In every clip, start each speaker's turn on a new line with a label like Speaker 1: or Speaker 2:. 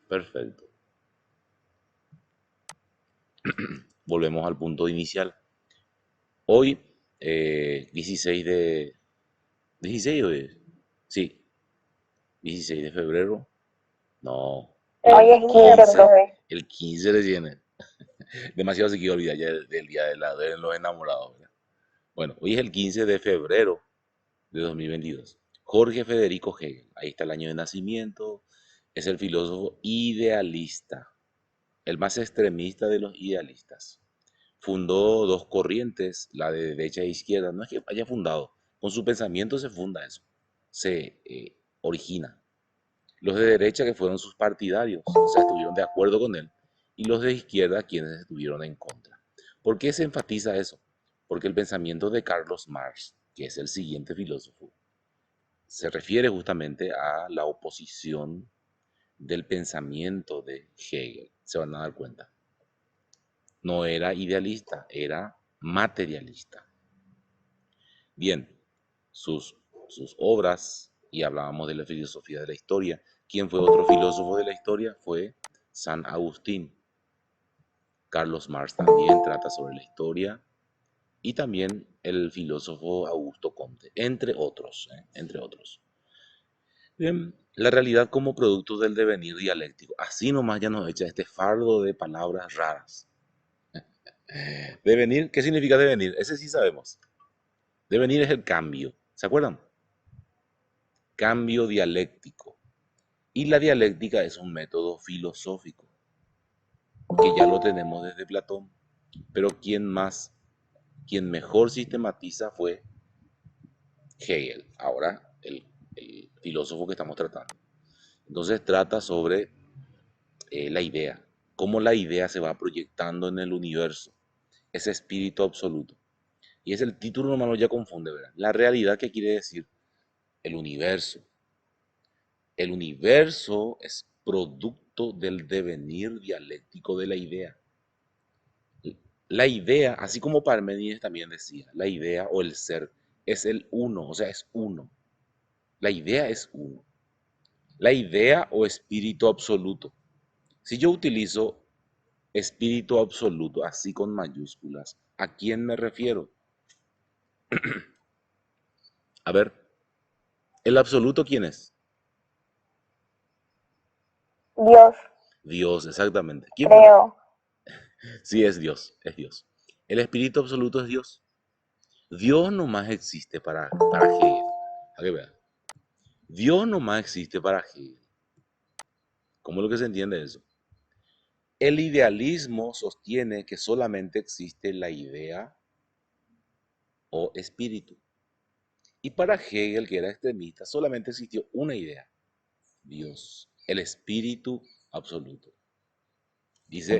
Speaker 1: Perfecto. Volvemos al punto inicial. Hoy, 16 de... 16 de... Sí, 16 de febrero. No,
Speaker 2: Hoy es 15,
Speaker 1: 15.
Speaker 2: profe.
Speaker 1: El 15 recién es. Demasiado se quiere olvidar ya del día de los enamorados, ¿verdad? Bueno, hoy es el 15 de febrero de 2022. Jorge Federico Hegel, ahí está el año de nacimiento, es el filósofo idealista, el más extremista de los idealistas. Fundó dos corrientes, la de derecha e izquierda, no es que haya fundado, con su pensamiento se funda eso, se origina. Los de derecha que fueron sus partidarios, o sea, estuvieron de acuerdo con él, y los de izquierda quienes estuvieron en contra. ¿Por qué se enfatiza eso? Porque el pensamiento de Carlos Marx, que es el siguiente filósofo, se refiere justamente a la oposición del pensamiento de Hegel. Se van a dar cuenta. No era idealista, era materialista. Bien, sus obras, y hablábamos de la filosofía de la historia. ¿Quién fue otro filósofo de la historia? Fue San Agustín. Carlos Marx también trata sobre la historia y también el filósofo Augusto Comte, entre otros, entre otros. Bien, la realidad como producto del devenir dialéctico. Así nomás ya nos echa este fardo de palabras raras. Devenir, ¿qué significa devenir? Ese sí sabemos. Devenir es el cambio. ¿Se acuerdan? Cambio dialéctico. Y la dialéctica es un método filosófico, que ya lo tenemos desde Platón. Pero quien mejor sistematiza fue Hegel, ahora el filósofo que estamos tratando. Entonces trata sobre la idea, cómo la idea se va proyectando en el universo, ese espíritu absoluto. Y es el título, hermano, ya confunde, ¿verdad? La realidad, ¿qué quiere decir? El universo. El universo es producto del devenir dialéctico de la idea. La idea, así como Parménides también decía, la idea o el ser es el uno, o sea, es uno. La idea es uno. La idea o espíritu absoluto. Si yo utilizo espíritu absoluto, así con mayúsculas, ¿a quién me refiero? A ver, ¿el absoluto quién es?
Speaker 2: Dios,
Speaker 1: Dios, exactamente. ¿Quién más?
Speaker 2: creo.
Speaker 1: Sí, es Dios, es Dios. El espíritu absoluto es Dios. Dios nomás existe para Hegel. A que vean. Dios nomás existe para Hegel. ¿Cómo es lo que se entiende eso? El idealismo sostiene que solamente existe la idea o espíritu. Y para Hegel, que era extremista, solamente existió una idea, Dios, el espíritu absoluto. Dice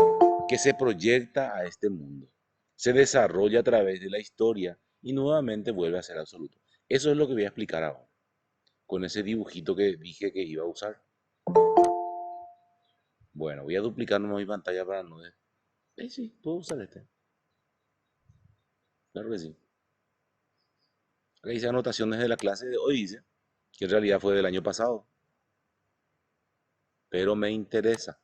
Speaker 1: que se proyecta a este mundo, se desarrolla a través de la historia y nuevamente vuelve a ser absoluto. Eso es lo que voy a explicar ahora, con ese dibujito que dije que iba a usar. Bueno, voy a duplicar mi pantalla para no... sí, puedo usar este. Claro que sí. Acá dice anotaciones de la clase de hoy, dice, que en realidad fue del año pasado, pero me interesa.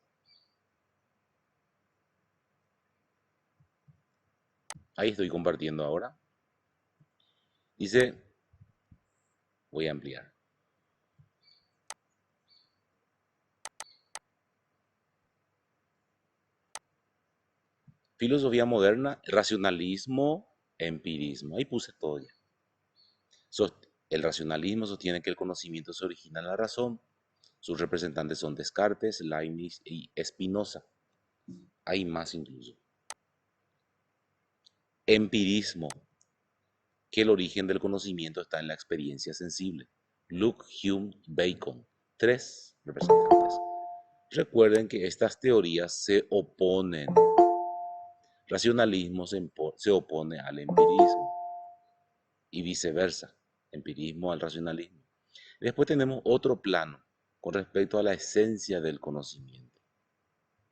Speaker 1: Ahí estoy compartiendo ahora. Dice, voy a ampliar. Filosofía moderna, racionalismo, empirismo. Ahí puse todo ya. El racionalismo sostiene que el conocimiento se origina en la razón. Sus representantes son Descartes, Leibniz y Spinoza. Hay más incluso. Empirismo, que el origen del conocimiento está en la experiencia sensible. Luke, Hume, Bacon. Tres representantes. Recuerden que estas teorías se oponen. Racionalismo se opone al empirismo y viceversa, empirismo al racionalismo. Después tenemos otro plano con respecto a la esencia del conocimiento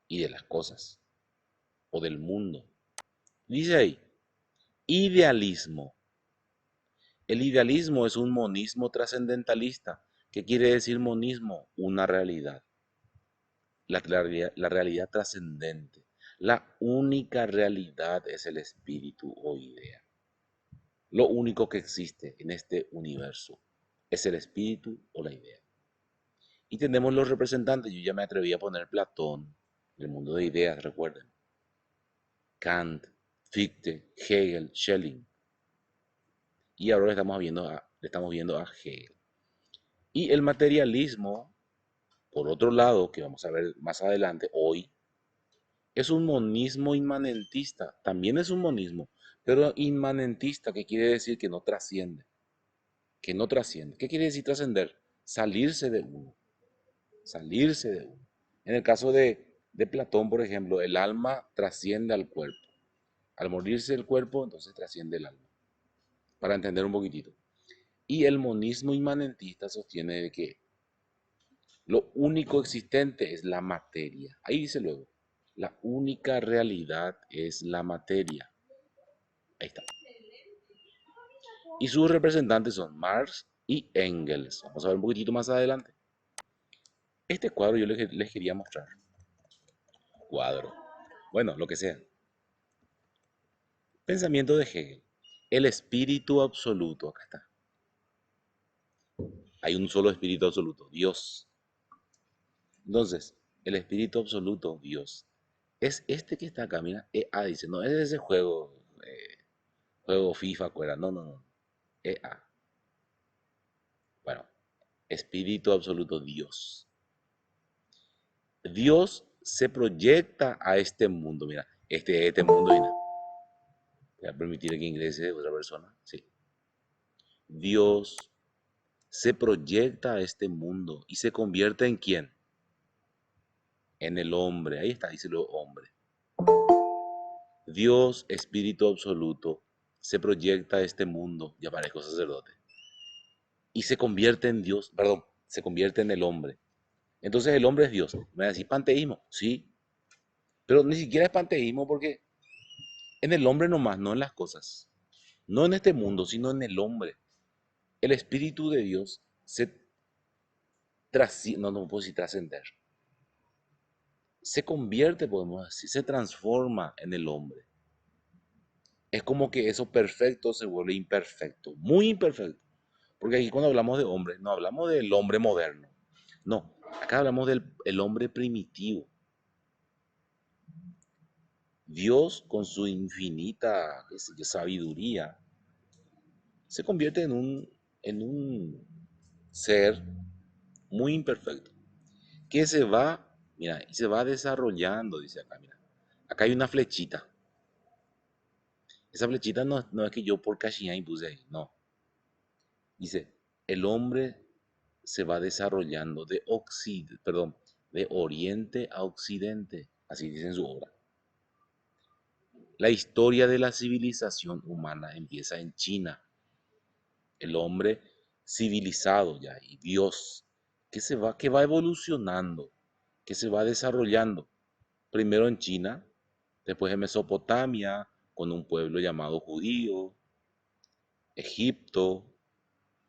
Speaker 1: y de las cosas o del mundo. Dice ahí, idealismo. El idealismo es un monismo trascendentalista. ¿Qué quiere decir monismo? Una realidad. la realidad trascendente. La única realidad es el espíritu o idea. Lo único que existe en este universo es el espíritu o la idea. Y tenemos los representantes, yo ya me atreví a poner Platón, el mundo de ideas, recuerden. Kant, Fichte, Hegel, Schelling. Y ahora le estamos viendo a Hegel. Y el materialismo, por otro lado, que vamos a ver más adelante, hoy, es un monismo inmanentista. También es un monismo, pero inmanentista, que quiere decir que no trasciende. Que no trasciende. ¿Qué quiere decir trascender? Salirse de uno. Salirse de uno. En el caso de Platón, por ejemplo, el alma trasciende al cuerpo. Al morirse el cuerpo, entonces trasciende el alma. Para entender un poquitito. Y el monismo inmanentista sostiene de que lo único existente es la materia. Ahí dice luego, la única realidad es la materia. Ahí está. Y sus representantes son Marx y Engels. Vamos a ver un poquitito más adelante. Este cuadro yo les quería mostrar. Cuadro. Bueno, lo que sea. Pensamiento de Hegel. El espíritu absoluto. Acá está. Hay un solo espíritu absoluto, Dios. Entonces, el espíritu absoluto, Dios, es este que está acá, mira, EA dice, no es ese juego FIFA, cuera, no, no, no, EA. Bueno, espíritu absoluto, Dios. Dios se proyecta a este mundo, mira, este mundo, mira. Voy a permitir que ingrese otra persona, sí. Dios se proyecta a este mundo y se convierte en ¿quién? En el hombre, ahí está, dice lo hombre. Dios, espíritu absoluto, se proyecta a este mundo, ya parezco sacerdote, y se convierte en Dios, perdón, se convierte en el hombre. Entonces el hombre es Dios. Me va a decir panteísmo, sí, pero ni siquiera es panteísmo porque en el hombre nomás, no en las cosas. No en este mundo, sino en el hombre. El espíritu de Dios se trasciende, no puedo decir trascender. Se convierte, podemos decir, se transforma en el hombre. Es como que eso perfecto se vuelve imperfecto, muy imperfecto. Porque aquí cuando hablamos de hombre, no hablamos del hombre moderno. No, acá hablamos del hombre primitivo. Dios con su infinita sabiduría se convierte en un ser muy imperfecto que se va, mira, y se va desarrollando, dice acá, mira. Acá hay una flechita. Esa flechita no es que yo por cachillán puse ahí, no. Dice, el hombre se va desarrollando de oriente a occidente, así dice en su obra. La historia de la civilización humana empieza en China. El hombre civilizado ya y Dios que va evolucionando, que se va desarrollando. Primero en China, después en Mesopotamia, con un pueblo llamado judío, Egipto,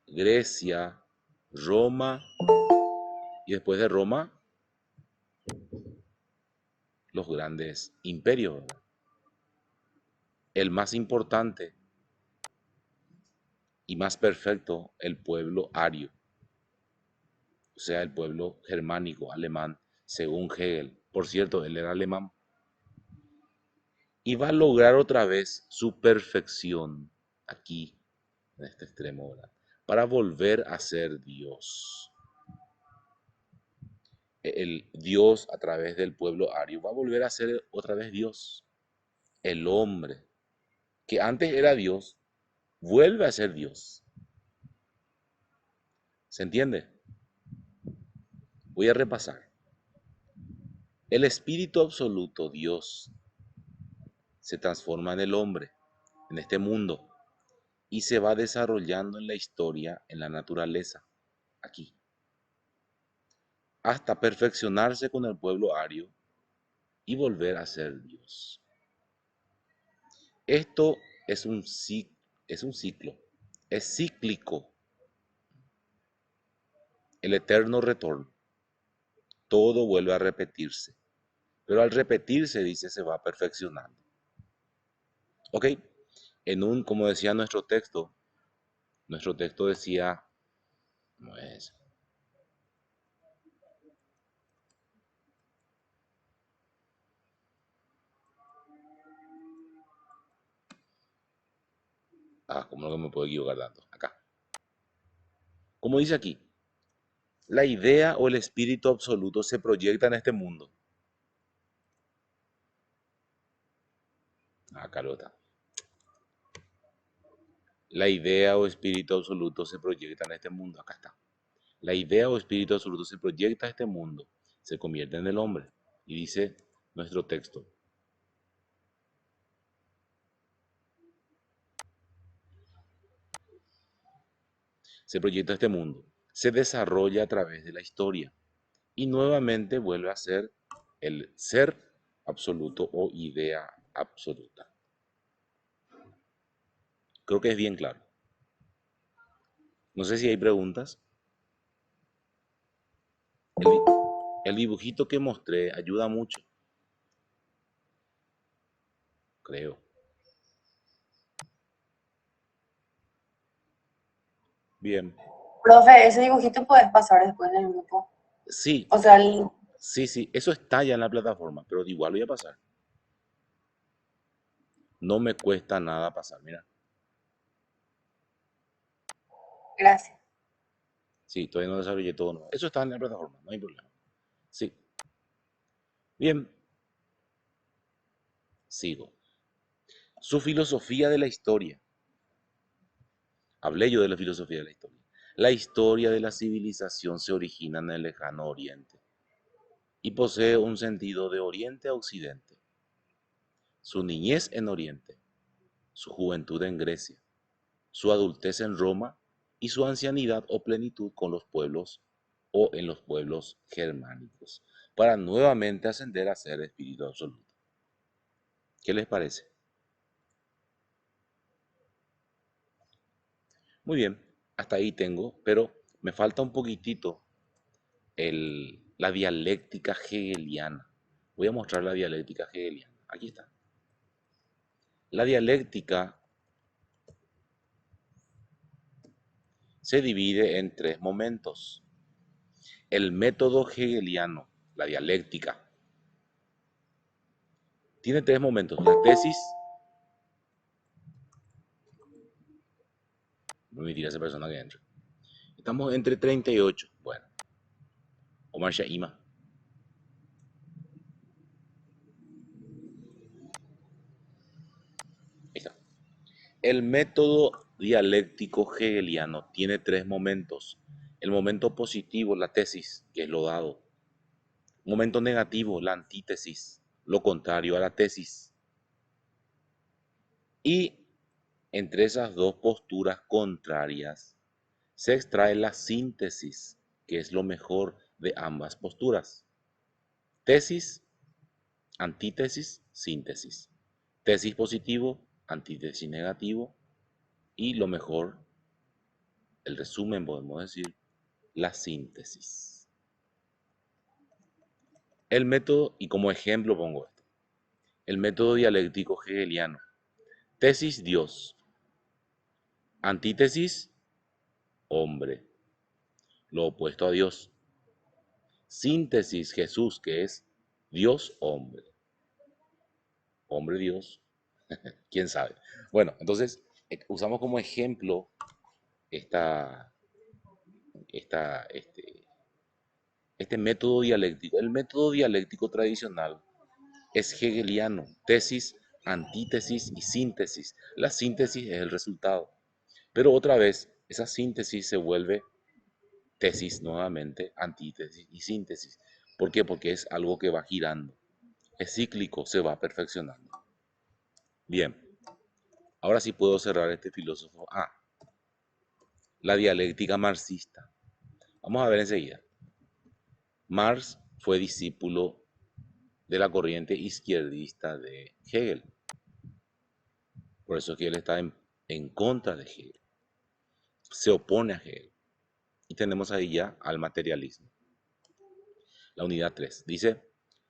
Speaker 1: Grecia, Roma, y después de Roma, los grandes imperios. El más importante y más perfecto, el pueblo ario, o sea, el pueblo germánico, alemán, según Hegel. Por cierto, él era alemán. Y va a lograr otra vez su perfección aquí, en este extremo, ¿verdad? Para volver a ser Dios. El Dios a través del pueblo ario va a volver a ser otra vez Dios. El hombre, que antes era Dios, vuelve a ser Dios. ¿Se entiende? Voy a repasar. El espíritu absoluto, Dios, se transforma en el hombre, en este mundo, y se va desarrollando en la historia, en la naturaleza, aquí, hasta perfeccionarse con el pueblo ario y volver a ser Dios. Esto es un ciclo, es cíclico, el eterno retorno. todo vuelve a repetirse. Pero al repetirse, dice, se va perfeccionando. ¿Ok? Como decía nuestro texto decía, ¿cómo es? ¿Cómo no me puedo equivocar tanto? Acá. Como dice aquí, la idea o el espíritu absoluto se proyecta en este mundo. Acá lo está. La idea o espíritu absoluto se proyecta en este mundo. Acá está. La idea o espíritu absoluto se proyecta a este mundo, se convierte en el hombre. Y dice nuestro texto. Se proyecta a este mundo, se desarrolla a través de la historia y nuevamente vuelve a ser el ser absoluto o idea absoluta. Creo que es bien claro. No sé si hay preguntas. El dibujito que mostré ayuda mucho, creo. Bien.
Speaker 3: Profe, ese dibujito puedes pasar después en el grupo.
Speaker 1: Sí,
Speaker 3: O sea,
Speaker 1: sí, eso está ya en la plataforma, pero igual voy a pasar. No me cuesta nada pasar, mira.
Speaker 3: gracias.
Speaker 1: Sí, todavía no desarrollé todo. No. Eso está en la plataforma, no hay problema. Sí. Bien, sigo. Su filosofía de la historia. Hablé yo de la filosofía de la historia. La historia de la civilización se origina en el lejano oriente y posee un sentido de oriente a occidente. Su niñez en Oriente, su juventud en Grecia, su adultez en Roma y su ancianidad o plenitud con los pueblos o en los pueblos germánicos, para nuevamente ascender a ser espíritu absoluto. ¿Qué les parece? Muy bien, hasta ahí tengo, pero me falta un poquitito la dialéctica hegeliana. Voy a mostrar la dialéctica hegeliana. Aquí está. La dialéctica se divide en tres momentos. El método hegeliano, la dialéctica, tiene tres momentos. La tesis, no me tira esa persona que entra. Estamos entre 38. Bueno, Omar Shaima. Ahí está. El método dialéctico hegeliano tiene tres momentos. El momento positivo, la tesis, que es lo dado. Momento negativo, la antítesis, lo contrario a la tesis. Y entre esas dos posturas contrarias se extrae la síntesis, que es lo mejor de ambas posturas. Tesis, antítesis, síntesis. Tesis positivo, antítesis negativo y lo mejor, el resumen podemos decir, la síntesis. El método, y como ejemplo pongo esto, el método dialéctico hegeliano. Tesis, Dios. Antítesis, hombre. Lo opuesto a Dios. Síntesis, Jesús, que es Dios, hombre. Hombre, Dios, quién sabe. Bueno, entonces usamos como ejemplo esta, este método dialéctico. El método dialéctico tradicional es hegeliano, tesis, antítesis y síntesis. La síntesis es el resultado, pero otra vez esa síntesis se vuelve tesis nuevamente, antítesis y síntesis. ¿Por qué? Porque es algo que va girando, es cíclico, se va perfeccionando. Bien, ahora sí puedo cerrar este filósofo. La dialéctica marxista. Vamos a ver enseguida. Marx fue discípulo de la corriente izquierdista de Hegel. Por eso es que él está en contra de Hegel. Se opone a Hegel. Y tenemos ahí ya al materialismo. la unidad 3. Dice,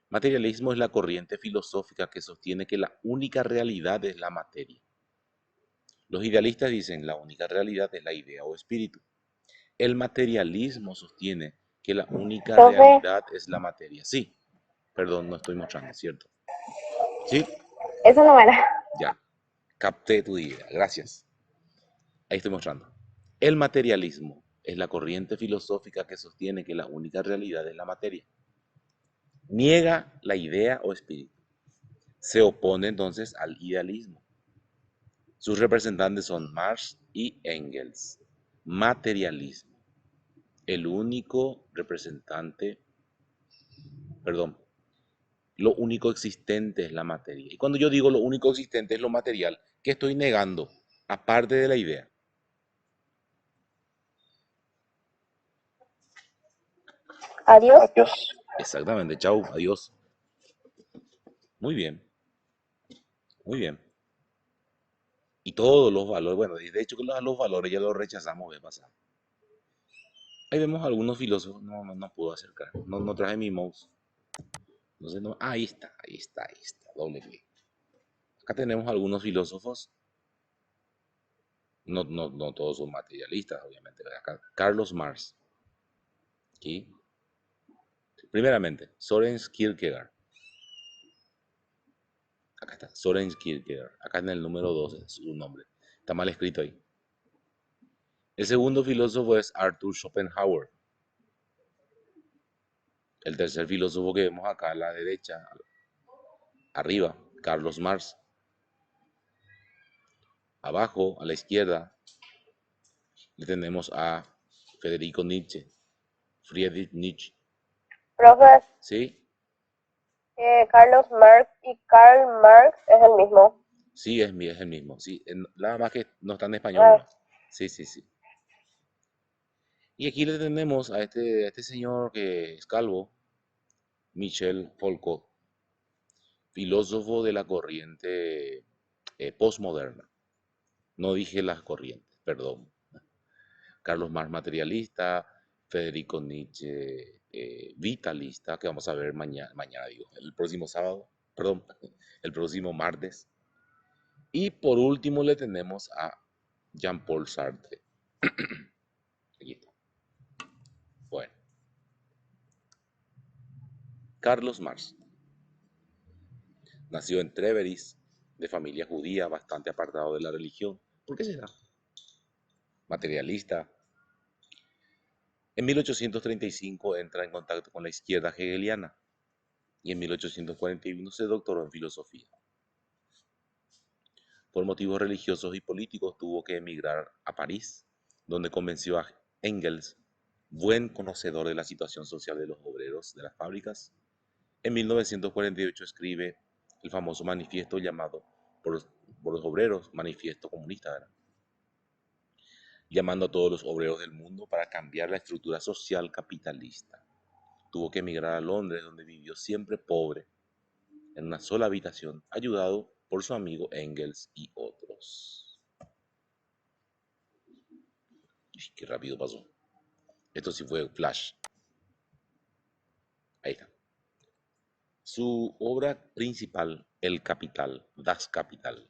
Speaker 1: materialismo es la corriente filosófica que sostiene que la única realidad es la materia. Los idealistas dicen, la única realidad es la idea o espíritu. El materialismo sostiene que la única
Speaker 2: Profe,
Speaker 1: realidad es la materia. Sí, perdón, no estoy mostrando, ¿cierto? Sí,
Speaker 2: eso no era.
Speaker 1: ya, capté tu idea, gracias. Ahí estoy mostrando. El materialismo es la corriente filosófica que sostiene que la única realidad es la materia. Niega la idea o espíritu. Se opone entonces al idealismo. Sus representantes son Marx y Engels. Materialismo. El único representante, perdón, lo único existente es la materia. Y cuando yo digo lo único existente es lo material, ¿qué estoy negando? Aparte de la idea.
Speaker 2: Adiós.
Speaker 1: Exactamente, chau, adiós. Muy bien, muy bien. Y todos los valores, bueno, de hecho que los valores ya los rechazamos de pasado. Ahí vemos algunos filósofos, no puedo acercar, no traje mi mouse. Entonces, no, ahí está, doble clic. Acá tenemos algunos filósofos, no todos son materialistas, obviamente. Acá, Carlos Marx, aquí. Primeramente, Soren Kierkegaard. Acá está, Soren Kierkegaard. Acá en el número 12, su nombre. Está mal escrito ahí. El segundo filósofo es Arthur Schopenhauer. El tercer filósofo que vemos acá a la derecha, arriba, Carlos Marx. Abajo, a la izquierda, le tenemos a Federico Nietzsche, Friedrich Nietzsche.
Speaker 2: Profe,
Speaker 1: ¿Sí?
Speaker 2: Carlos Marx y Karl Marx es el mismo.
Speaker 1: Sí, es el mismo. Sí, nada más que no está en español
Speaker 2: Ah,
Speaker 1: nomás. Sí, sí, sí. Y aquí le tenemos a este señor que es calvo, Michel Foucault, filósofo de la corriente postmoderna. No dije las corrientes, perdón. Carlos Marx materialista, Federico Nietzsche vitalista, que vamos a ver mañana digo, el próximo sábado, perdón, el próximo martes. Y por último le tenemos a Jean-Paul Sartre. Aquí está. Bueno, Carlos Marx nació en Treveris, de familia judía, bastante apartado de la religión. ¿Por qué será? Materialista. En 1835 entra en contacto con la izquierda hegeliana y en 1841 se doctoró en filosofía. Por motivos religiosos y políticos tuvo que emigrar a París, donde convenció a Engels, buen conocedor de la situación social de los obreros de las fábricas. En 1948 escribe el famoso manifiesto llamado por los obreros, manifiesto comunista, ¿verdad? Llamando a todos los obreros del mundo para cambiar la estructura social capitalista. Tuvo que emigrar a Londres, donde vivió siempre pobre, en una sola habitación, ayudado por su amigo Engels y otros. Uy, qué rápido pasó. Esto sí fue flash. Ahí está. Su obra principal, El Capital, Das Kapital.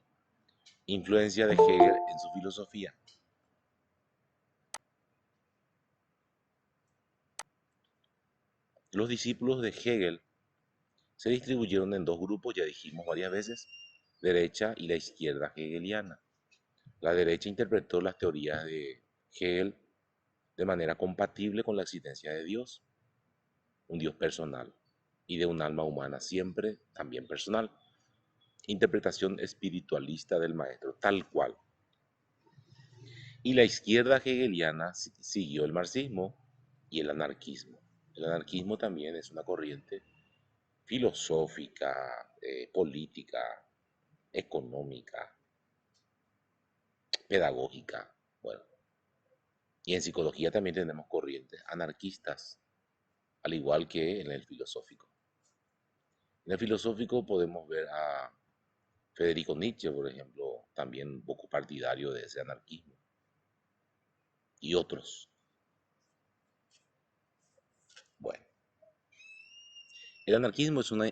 Speaker 1: Influencia de Hegel en su filosofía. Los discípulos de Hegel se distribuyeron en dos grupos, ya dijimos varias veces, derecha y la izquierda hegeliana. La derecha interpretó las teorías de Hegel de manera compatible con la existencia de Dios, un Dios personal, y de un alma humana siempre también personal. Interpretación espiritualista del maestro, tal cual. Y la izquierda hegeliana siguió el marxismo y el anarquismo. El anarquismo también es una corriente filosófica, política, económica, pedagógica. Bueno, y en psicología también tenemos corrientes anarquistas, al igual que en el filosófico. En el filosófico podemos ver a Federico Nietzsche, por ejemplo, también un poco partidario de ese anarquismo, y otros. Bueno, El anarquismo es una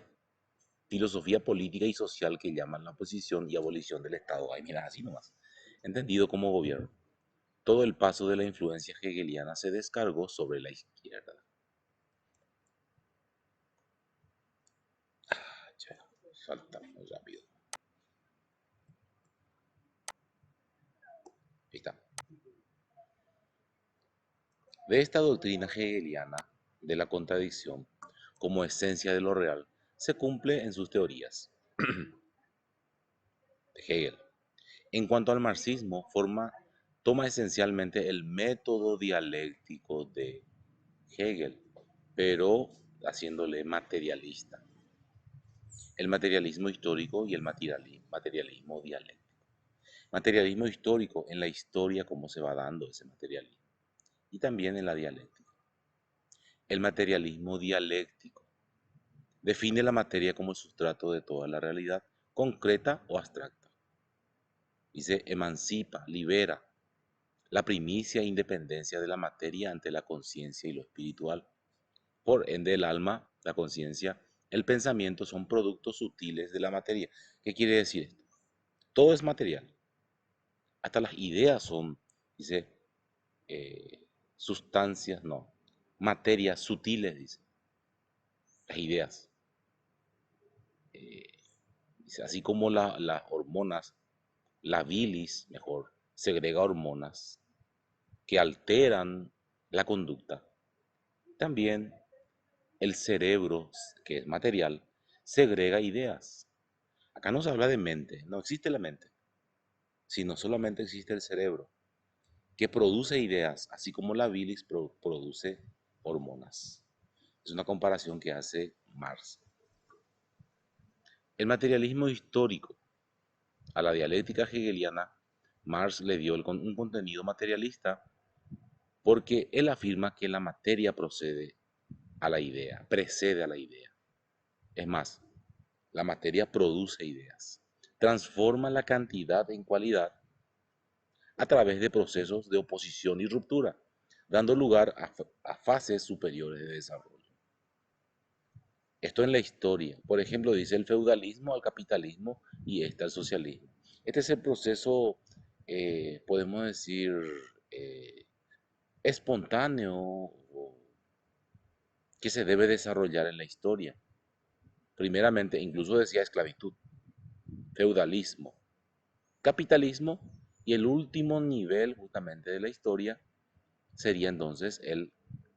Speaker 1: filosofía política y social que llaman la oposición y abolición del Estado. Ay, mira, así nomás. Entendido como gobierno. Todo el paso de la influencia hegeliana se descargó sobre la izquierda. Che, falta muy rápido. Ahí está. De esta doctrina hegeliana de la contradicción como esencia de lo real, se cumple en sus teorías de Hegel. En cuanto al marxismo, toma esencialmente el método dialéctico de Hegel, pero haciéndole materialista. El materialismo histórico y el materialismo dialéctico. Materialismo histórico en la historia, cómo se va dando ese materialismo, y también en la dialéctica. El materialismo dialéctico define la materia como el sustrato de toda la realidad, concreta o abstracta, y se emancipa, libera la primicia e independencia de la materia ante la conciencia y lo espiritual. Por ende, el alma, la conciencia, el pensamiento son productos sutiles de la materia. ¿Qué quiere decir esto? Todo es material. Hasta las ideas son, dice, sustancias, no, materias sutiles, dice, las ideas. Eh, dice, así como las hormonas, la bilis, mejor, segrega hormonas que alteran la conducta. También el cerebro, que es material, segrega ideas. Acá no se habla de mente, no existe la mente, sino solamente existe el cerebro, que produce ideas, así como la bilis produce hormonas. Es una comparación que hace Marx. El materialismo histórico a la dialéctica hegeliana, Marx le dio un contenido materialista porque él afirma que la materia procede a la idea, precede a la idea. Es más, la materia produce ideas, transforma la cantidad en cualidad a través de procesos de oposición y ruptura, dando lugar a fases superiores de desarrollo. Esto en la historia. Por ejemplo, dice el feudalismo al capitalismo y este al socialismo. Este es el proceso, podemos decir, eh, espontáneo que se debe desarrollar en la historia. Primeramente, incluso decía esclavitud, feudalismo, capitalismo y el último nivel justamente de la historia sería entonces el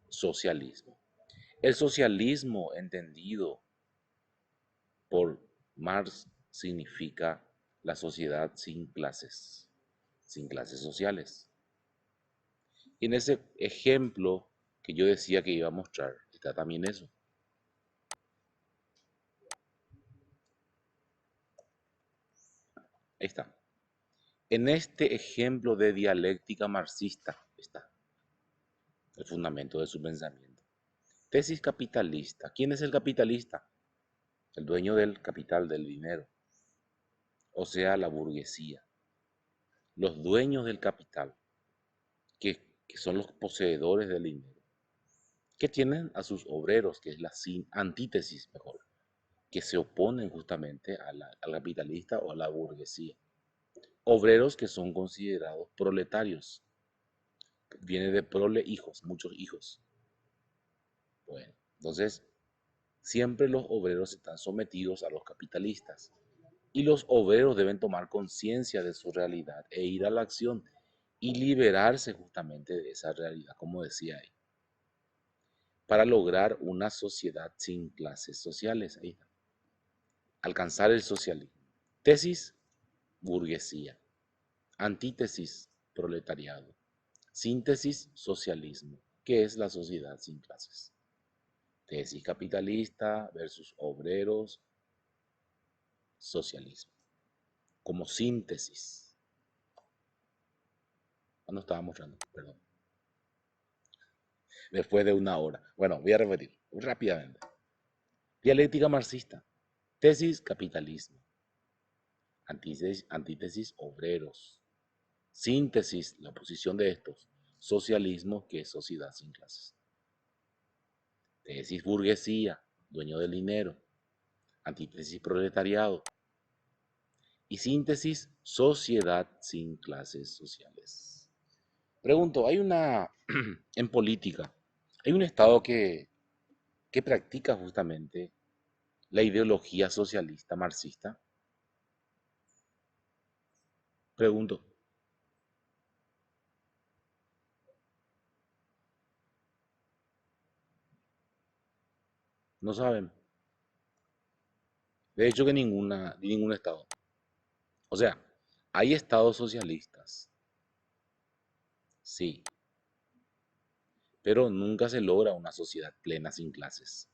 Speaker 1: socialismo. El socialismo entendido por Marx significa la sociedad sin clases sociales. Y en ese ejemplo que yo decía que iba a mostrar, está también eso. Ahí está. En este ejemplo de dialéctica marxista está el fundamento de su pensamiento. Tesis capitalista. ¿Quién es el capitalista? El dueño del capital, del dinero, o sea, la burguesía. Los dueños del capital, que son los poseedores del dinero, que tienen a sus obreros, que es la antítesis mejor, que se oponen justamente al capitalista o a la burguesía. Obreros que son considerados proletarios. Viene de prole hijos, muchos hijos. Bueno, entonces siempre los obreros están sometidos a los capitalistas y los obreros deben tomar conciencia de su realidad e ir a la acción y liberarse justamente de esa realidad, como decía ahí, para lograr una sociedad sin clases sociales. Ahí está. Alcanzar el socialismo. Tesis, burguesía. Antítesis, proletariado. Síntesis, socialismo, que es la sociedad sin clases. Tesis capitalista versus obreros, socialismo. Como síntesis. No estaba mostrando, perdón. Después de una hora. Bueno, voy a repetir rápidamente. Dialéctica marxista. Tesis capitalismo. Antítesis obreros. Síntesis, la oposición de estos. Socialismo, que es sociedad sin clases. Tesis burguesía. dueño del dinero. Antítesis, proletariado. Y síntesis, sociedad sin clases sociales. Pregunto, en política, hay un Estado que practica justamente la ideología socialista marxista. Pregunto, no saben. De hecho que ningún Estado. O sea, hay estados socialistas, sí, pero nunca se logra una sociedad plena sin clases.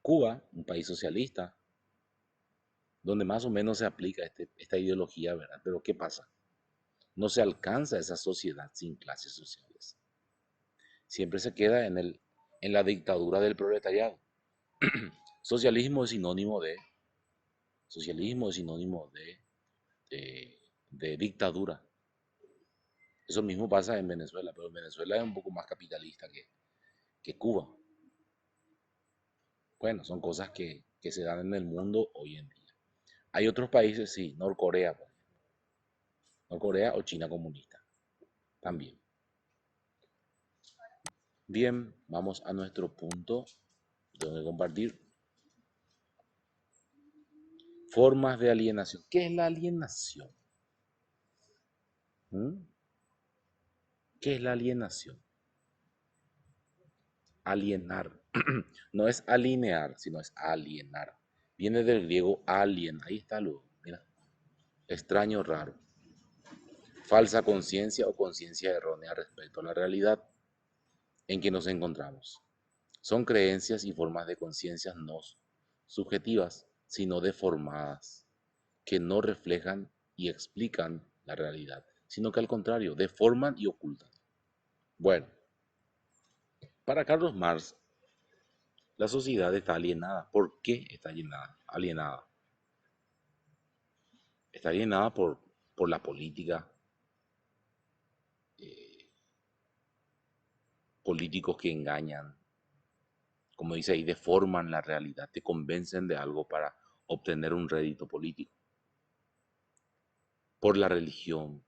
Speaker 1: Cuba, un país socialista, donde más o menos se aplica esta ideología, ¿verdad? Pero ¿qué pasa? No se alcanza esa sociedad sin clases sociales. Siempre se queda en la dictadura del proletariado. Socialismo es sinónimo de, socialismo es sinónimo de dictadura. Eso mismo pasa en Venezuela, pero Venezuela es un poco más capitalista que Cuba. Bueno, son cosas que se dan en el mundo hoy en día. Hay otros países, sí, Norcorea, por ejemplo. Norcorea o China comunista, también. Bien, vamos a nuestro punto de compartir. Formas de alienación. ¿Qué es la alienación? ¿Mm? ¿Qué es la alienación? Alienar. No es alinear, sino es alienar. Viene del griego alien. Ahí está luego. Mira. Extraño, raro. Falsa conciencia o conciencia errónea respecto a la realidad en que nos encontramos. Son creencias y formas de conciencia no subjetivas, sino deformadas, que no reflejan y explican la realidad, sino que al contrario, deforman y ocultan. Bueno, para Carlos Marx, la sociedad está alienada. ¿Por qué está alienada? Está alienada por la política, eh, políticos que engañan, como dice ahí, deforman la realidad, te convencen de algo para obtener un rédito político. Por la religión,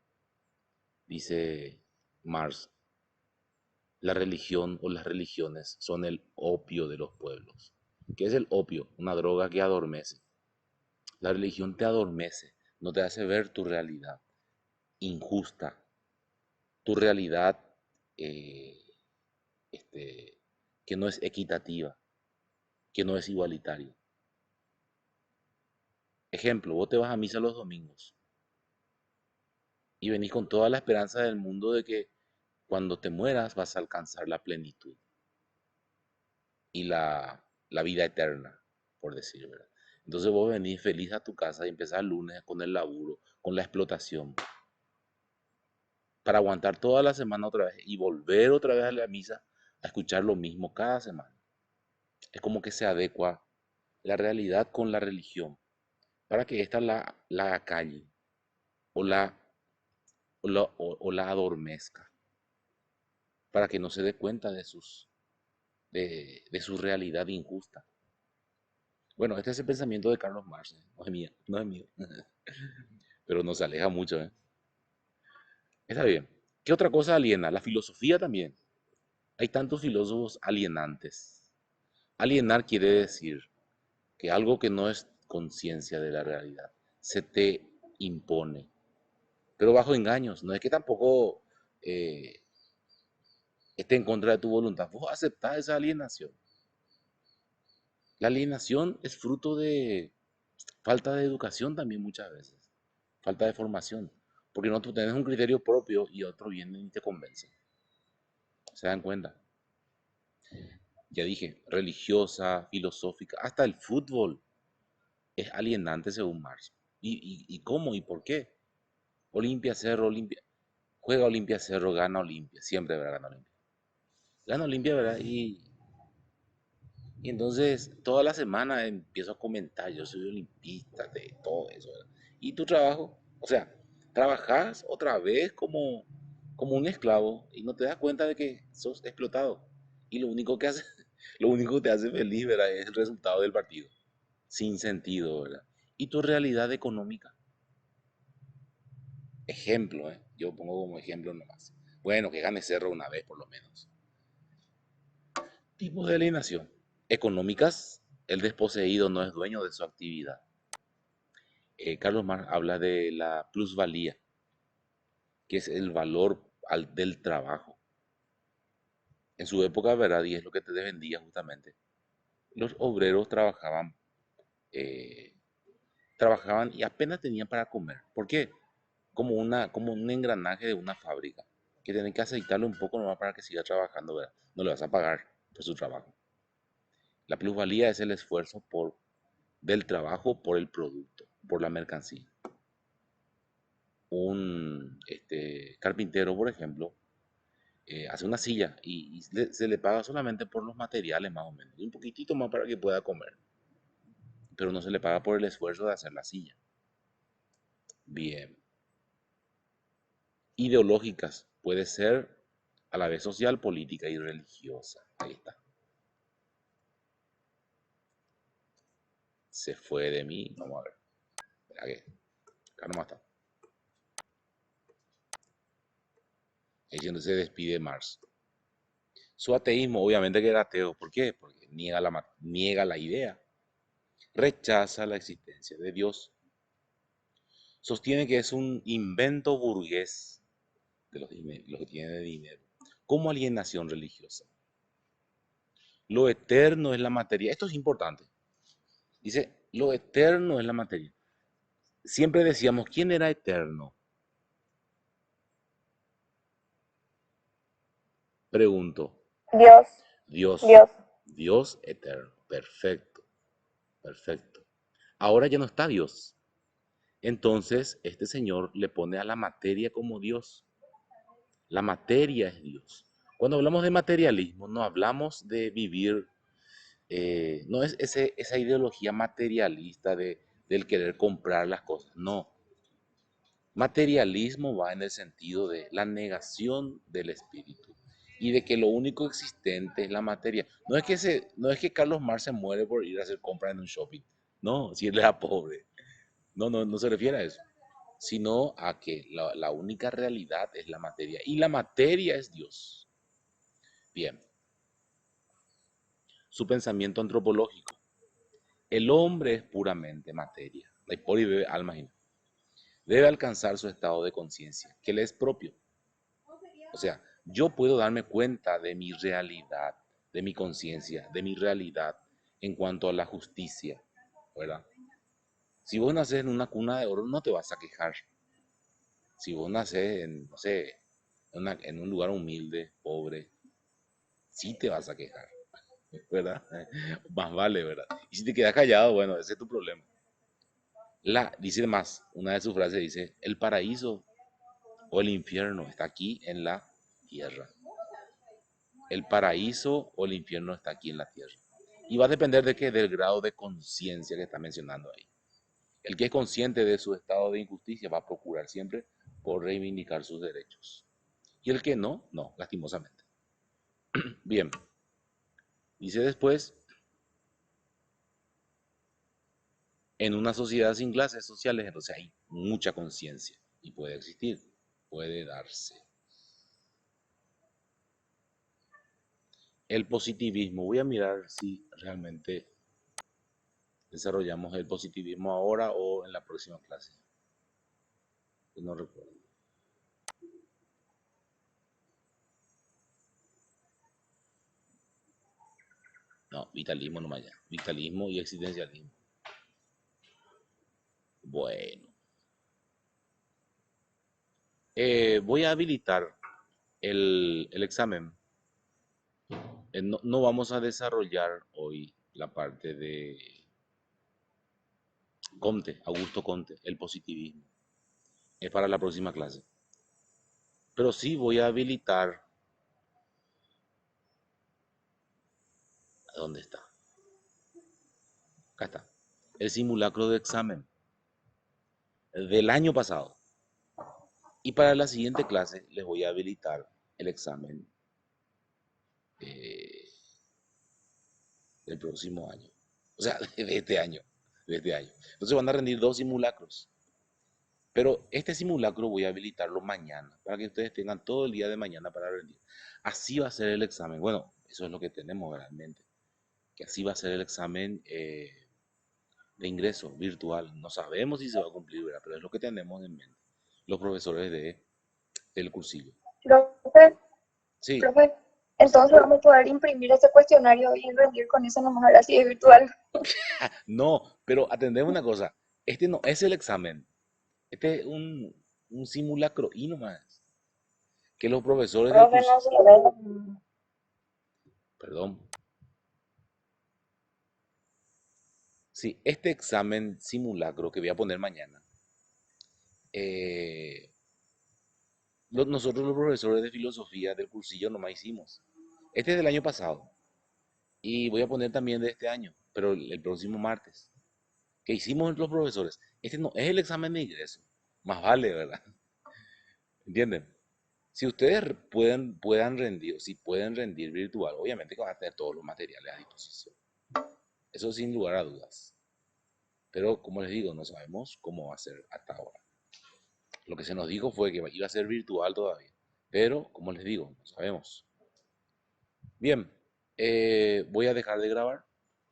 Speaker 1: dice Marx, la religión o las religiones son el opio de los pueblos. ¿Qué es el opio? Una droga que adormece. La religión te adormece, no te hace ver tu realidad injusta, tu realidad eh, este, que no es equitativa, que no es igualitaria. Ejemplo, vos te vas a misa los domingos y venís con toda la esperanza del mundo de que cuando te mueras vas a alcanzar la plenitud y la vida eterna, por decir, ¿verdad? Entonces vos venís feliz a tu casa y empezás el lunes con el laburo, con la explotación, para aguantar toda la semana otra vez y volver otra vez a la misa a escuchar lo mismo cada semana. Es como que se adecua la realidad con la religión, para que ésta la acalle o la adormezca, para que no se dé cuenta de su realidad injusta. Bueno, este es el pensamiento de Carlos Marx, no es mío, no es mío, pero nos aleja mucho, ¿eh? Está bien. ¿Qué otra cosa aliena? La filosofía también. Hay tantos filósofos alienantes. Alienar quiere decir que algo que no es conciencia de la realidad se te impone, pero bajo engaños. No es que tampoco eh, esté en contra de tu voluntad. Vos aceptás esa alienación. La alienación es fruto de falta de educación también muchas veces, falta de formación, porque no tú tenés un criterio propio y otro viene y te convence. ¿Se dan cuenta? Ya dije, religiosa, filosófica, hasta el fútbol es alienante según Marx. ¿Y cómo y por qué? Olimpia Cerro, Olimpia, juega Olimpia Cerro, gana Olimpia, siempre ¿verdad? Gana Olimpia. Gana Olimpia, ¿verdad? Y entonces toda la semana empiezo a comentar, yo soy olimpista, de todo eso, ¿verdad? Y tu trabajo, o sea, trabajas otra vez como un esclavo y no te das cuenta de que sos explotado. Y lo único que haces Lo único que te hace feliz, ¿verdad? Es el resultado del partido. Sin sentido, ¿verdad? Y tu realidad económica. Ejemplo, ¿eh? Yo pongo como ejemplo nomás. Bueno, que gane Cerro una vez por lo menos. Tipos de alienación. Económicas. El desposeído no es dueño de su actividad. Carlos Marx habla de la plusvalía, que es el valor del trabajo. En su época, ¿verdad? Y es lo que te defendía justamente. Los obreros eh, trabajaban y apenas tenían para comer. ¿Por qué? Como un engranaje de una fábrica, que tienen que aceitarlo un poco nomás para que siga trabajando, ¿verdad? No le vas a pagar por su trabajo. La plusvalía es el esfuerzo del trabajo por el producto, por la mercancía. Un carpintero, por ejemplo, hace una silla y se le paga solamente por los materiales más o menos, y un poquitito más para que pueda comer, pero no se le paga por el esfuerzo de hacer la silla. Bien. Ideológicas, puede ser a la vez social, política y religiosa. Ahí está. Se fue de mí. Vamos a ver. Espera que acá nomás está. Es donde se despide Marx. Su ateísmo, obviamente que era ateo. ¿Por qué? Porque niega la idea. Rechaza la existencia de Dios. Sostiene que es un invento burgués de los que tienen dinero. Como alienación religiosa. Lo eterno es la materia. Esto es importante. Dice, lo eterno es la materia. Siempre decíamos, ¿quién era eterno? Pregunto.
Speaker 2: Dios,
Speaker 1: Dios.
Speaker 2: Dios.
Speaker 1: Dios eterno. Perfecto. Perfecto. Ahora ya no está Dios. Entonces, este señor le pone a la materia como Dios. La materia es Dios. Cuando hablamos de materialismo, no hablamos de vivir, no es esa ideología materialista del querer comprar las cosas. No. Materialismo va en el sentido de la negación del espíritu y de que lo único existente es la materia. No es que Carlos Marx se muere por ir a hacer compras en un shopping. No, si él era pobre. No se refiere a eso. Sino a que la única realidad es la materia. Y la materia es Dios. Bien. Su pensamiento antropológico. El hombre es puramente materia. La por y bebe alma y no. Debe alcanzar su estado de conciencia, que le es propio. O sea, yo puedo darme cuenta de mi realidad, de mi conciencia, de mi realidad en cuanto a la justicia, ¿verdad? Si vos nacés en una cuna de oro, no te vas a quejar. Si vos nacés en, no sé, en un lugar humilde, pobre, sí te vas a quejar, ¿verdad? Más vale, ¿verdad? Y si te quedas callado, bueno, ese es tu problema. Dice más, una de sus frases dice, el paraíso o el infierno está aquí en la tierra. El paraíso o el infierno está aquí en la tierra. Y va a depender de qué, del grado de conciencia que está mencionando ahí. El que es consciente de su estado de injusticia va a procurar siempre por reivindicar sus derechos. Y el que no, no, lastimosamente. Bien, dice después, en una sociedad sin clases sociales, entonces hay mucha conciencia y puede existir, puede darse. El positivismo, voy a mirar si realmente desarrollamos el positivismo ahora o en la próxima clase. No recuerdo. No, vitalismo nomás ya. Vitalismo y existencialismo. Bueno. Voy a habilitar el examen. No vamos a desarrollar hoy la parte de Comte, Augusto Comte, el positivismo. Es para la próxima clase. Pero sí voy a habilitar. ¿Dónde está? Acá está. El simulacro de examen del año pasado. Y para la siguiente clase les voy a habilitar el examen del próximo año. O sea, de este año, de este año. Entonces van a rendir dos simulacros. Pero este simulacro voy a habilitarlo mañana, para que ustedes tengan todo el día de mañana para rendir. Así va a ser el examen. Bueno, eso es lo que tenemos realmente. Que así va a ser el examen de ingreso virtual. No sabemos si se va a cumplir, ¿verdad? Pero es lo que tenemos en mente. Los profesores del cursillo.
Speaker 2: Profe,
Speaker 1: Sí,
Speaker 2: profe, entonces vamos a poder imprimir ese cuestionario y rendir con eso nomás, ahora sí es virtual.
Speaker 1: no, pero atendemos una cosa. Este no es el examen. Este es un simulacro y nomás. Que los profesores del
Speaker 2: Profe,
Speaker 1: curso,
Speaker 2: no se ve.
Speaker 1: perdón, sí, este examen simulacro que voy a poner mañana, eh, nosotros los profesores de filosofía del cursillo nomás hicimos. Este es del año pasado y voy a poner también de este año, pero el próximo martes. Que hicimos los profesores. Este no es el examen de ingreso. Más vale, ¿verdad? ¿Entienden? Si ustedes puedan rendir, si pueden rendir virtual, obviamente que van a tener todos los materiales a disposición. Eso sin lugar a dudas. Pero como les digo, no sabemos cómo va a ser hasta ahora. Lo que se nos dijo fue que iba a ser virtual todavía. Pero, como les digo, no sabemos. Bien, voy a dejar de grabar